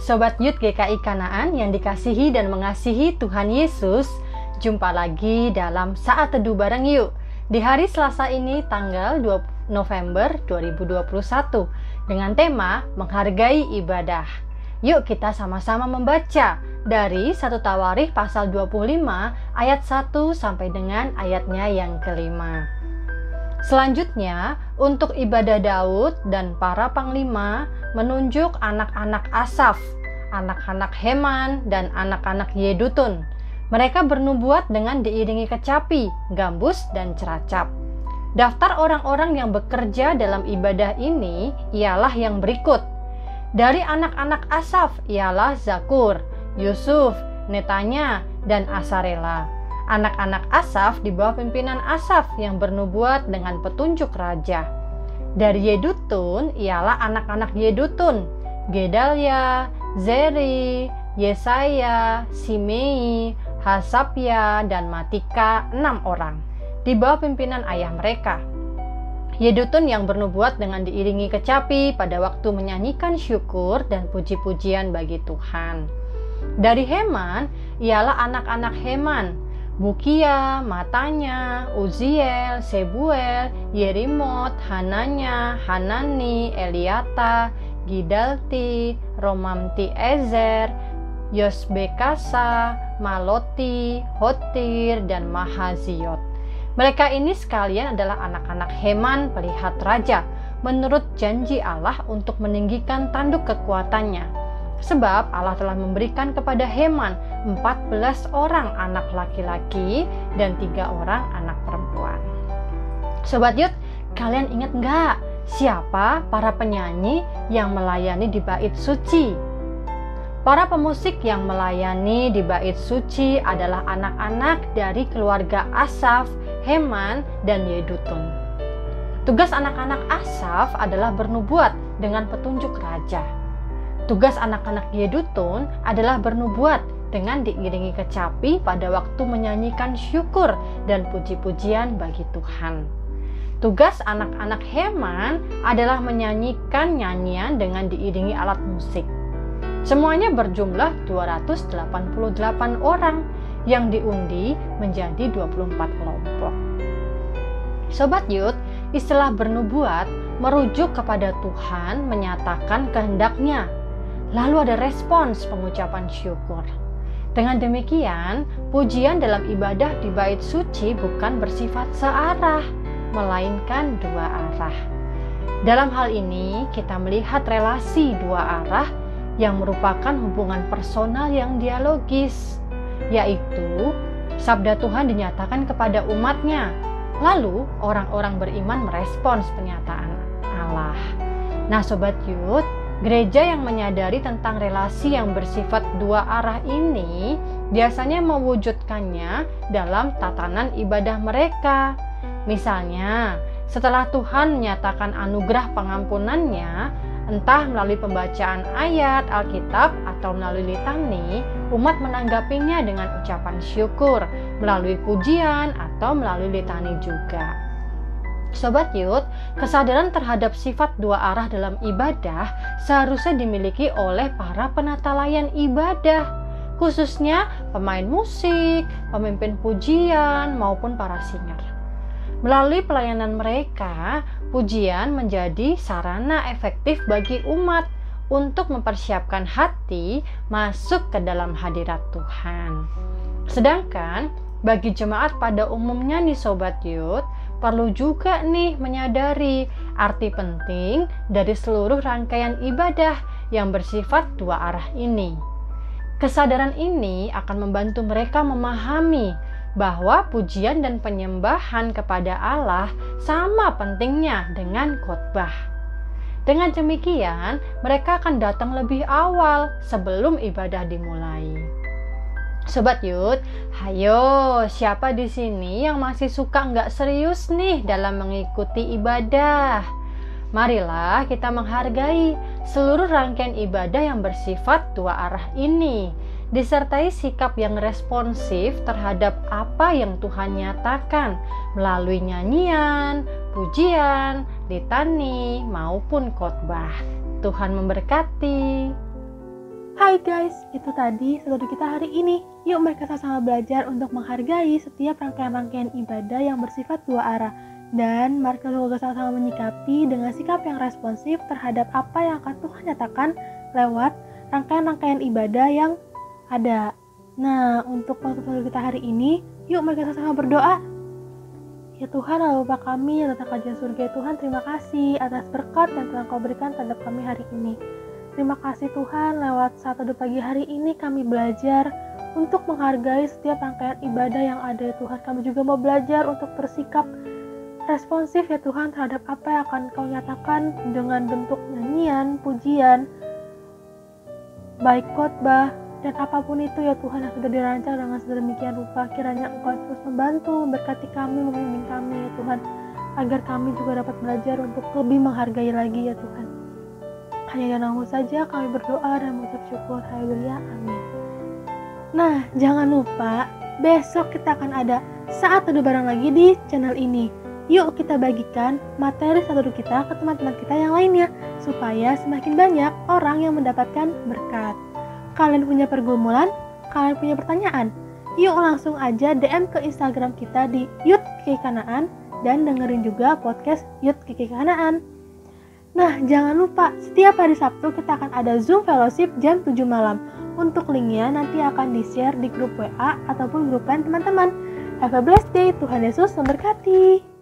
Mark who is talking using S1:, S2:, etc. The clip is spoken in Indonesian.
S1: Sobat Youth GKI Kanaan yang dikasihi dan mengasihi Tuhan Yesus, jumpa lagi dalam Saat Teduh bareng yuk. Di hari Selasa ini tanggal 2 November 2021 dengan tema Menghargai Ibadah. Yuk kita sama-sama membaca dari 1 Tawarikh pasal 25 ayat 1 sampai dengan ayatnya yang kelima. Selanjutnya, untuk ibadah Daud dan para panglima menunjuk anak-anak Asaf, anak-anak Heman, dan anak-anak Yedutun. Mereka bernubuat dengan diiringi kecapi, gambus, dan ceracap. Daftar orang-orang yang bekerja dalam ibadah ini ialah yang berikut. Dari anak-anak Asaf ialah Zakur, Yusuf, Netanya, dan Asarela. Anak-anak Asaf di bawah pimpinan Asaf yang bernubuat dengan petunjuk raja. Dari Yedutun ialah anak-anak Yedutun, Gedalia, Zeri, Yesaya, Simei, Hasapya, dan Matika, 6 orang, di bawah pimpinan ayah mereka. Yedutun yang bernubuat dengan diiringi kecapi pada waktu menyanyikan syukur dan puji-pujian bagi Tuhan. Dari Heman ialah anak-anak Heman, Bukia, Matanya, Uziel, Sebuel, Yerimot, Hananya, Hanani, Eliata, Gidalti, Romamti Ezer, Yosbekasa, Maloti, Hotir, dan Mahaziot. Mereka ini sekalian adalah anak-anak Heman pelihat raja, menurut janji Allah untuk meninggikan tanduk kekuatannya. Sebab Allah telah memberikan kepada Heman 14 orang anak laki-laki dan 3 orang anak perempuan. Sobat Youth, kalian ingat nggak siapa para penyanyi yang melayani di bait suci? Para pemusik yang melayani di bait suci adalah anak-anak dari keluarga Asaf, Heman, dan Yedutun. Tugas anak-anak Asaf adalah bernubuat dengan petunjuk raja. Tugas anak-anak Yedutun adalah bernubuat dengan diiringi kecapi pada waktu menyanyikan syukur dan puji-pujian bagi Tuhan. Tugas anak-anak Heman adalah menyanyikan nyanyian dengan diiringi alat musik. Semuanya berjumlah 288 orang yang diundi menjadi 24 kelompok. Sobat Youth, istilah bernubuat merujuk kepada Tuhan menyatakan kehendaknya. Lalu ada respons pengucapan syukur. Dengan demikian, pujian dalam ibadah di bait suci bukan bersifat searah, melainkan dua arah. Dalam hal ini, kita melihat relasi dua arah yang merupakan hubungan personal yang dialogis, yaitu sabda Tuhan dinyatakan kepada umatnya, lalu orang-orang beriman merespons pernyataan Allah. Nah Sobat Youth, gereja yang menyadari tentang relasi yang bersifat dua arah ini biasanya mewujudkannya dalam tatanan ibadah mereka. Misalnya, setelah Tuhan menyatakan anugerah pengampunannya, entah melalui pembacaan ayat Alkitab atau melalui litani, umat menanggapinya dengan ucapan syukur, melalui pujian atau melalui litani juga. Sobat Youth, kesadaran terhadap sifat dua arah dalam ibadah seharusnya dimiliki oleh para penata layan ibadah, khususnya pemain musik, pemimpin pujian, maupun para singer. Melalui pelayanan mereka, pujian menjadi sarana efektif bagi umat untuk mempersiapkan hati masuk ke dalam hadirat Tuhan. Sedangkan bagi jemaat pada umumnya nih Sobat Youth, perlu juga nih menyadari arti penting dari seluruh rangkaian ibadah yang bersifat dua arah ini. Kesadaran ini akan membantu mereka memahami bahwa pujian dan penyembahan kepada Allah sama pentingnya dengan khotbah. Dengan demikian, mereka akan datang lebih awal sebelum ibadah dimulai. Sobat Youth, hayo siapa di sini yang masih suka nggak serius nih dalam mengikuti ibadah? Marilah kita menghargai seluruh rangkaian ibadah yang bersifat dua arah ini, disertai sikap yang responsif terhadap apa yang Tuhan nyatakan melalui nyanyian, pujian, litani, maupun khotbah. Tuhan memberkati.
S2: Hai guys, itu tadi studi kita hari ini. Yuk mereka sama-sama belajar untuk menghargai setiap rangkaian-rangkaian ibadah yang bersifat dua arah. Dan mari kita juga sama-sama menyikapi dengan sikap yang responsif terhadap apa yang akan Tuhan nyatakan lewat rangkaian-rangkaian ibadah yang ada. Nah, untuk waktu studi kita hari ini, yuk mari kita sama-sama berdoa. Ya Tuhan, Allah Bapa kami yang datang kajian surga, Tuhan, terima kasih atas berkat yang telah Kau berikan terhadap kami hari ini. Terima kasih Tuhan, lewat saat teduh pagi hari ini kami belajar untuk menghargai setiap rangkaian ibadah yang ada ya Tuhan. Kami juga mau belajar untuk bersikap responsif ya Tuhan terhadap apa yang akan Kau nyatakan dengan bentuk nyanyian, pujian, baik khotbah, dan apapun itu ya Tuhan yang sudah dirancang dengan sedemikian rupa. Kiranya Engkau terus membantu, memberkati kami, membimbing kami ya Tuhan, agar kami juga dapat belajar untuk lebih menghargai lagi ya Tuhan. Hanya namamu saja kami berdoa dan mengucap syukur. Haleluya, amin. Nah, jangan lupa besok kita akan ada saat teduh bareng lagi di channel ini. Yuk kita bagikan materi saat teduh kita ke teman-teman kita yang lainnya, supaya semakin banyak orang yang mendapatkan berkat. Kalian punya pergumulan? Kalian punya pertanyaan? Yuk langsung aja DM ke Instagram kita di Yut KK Kanaan dan dengerin juga podcast Yut KK Kanaan. Nah, jangan lupa, setiap hari Sabtu kita akan ada Zoom Fellowship jam 7 malam. Untuk linknya nanti akan di-share di grup WA ataupun grup lain teman-teman. Have a blessed day, Tuhan Yesus memberkati.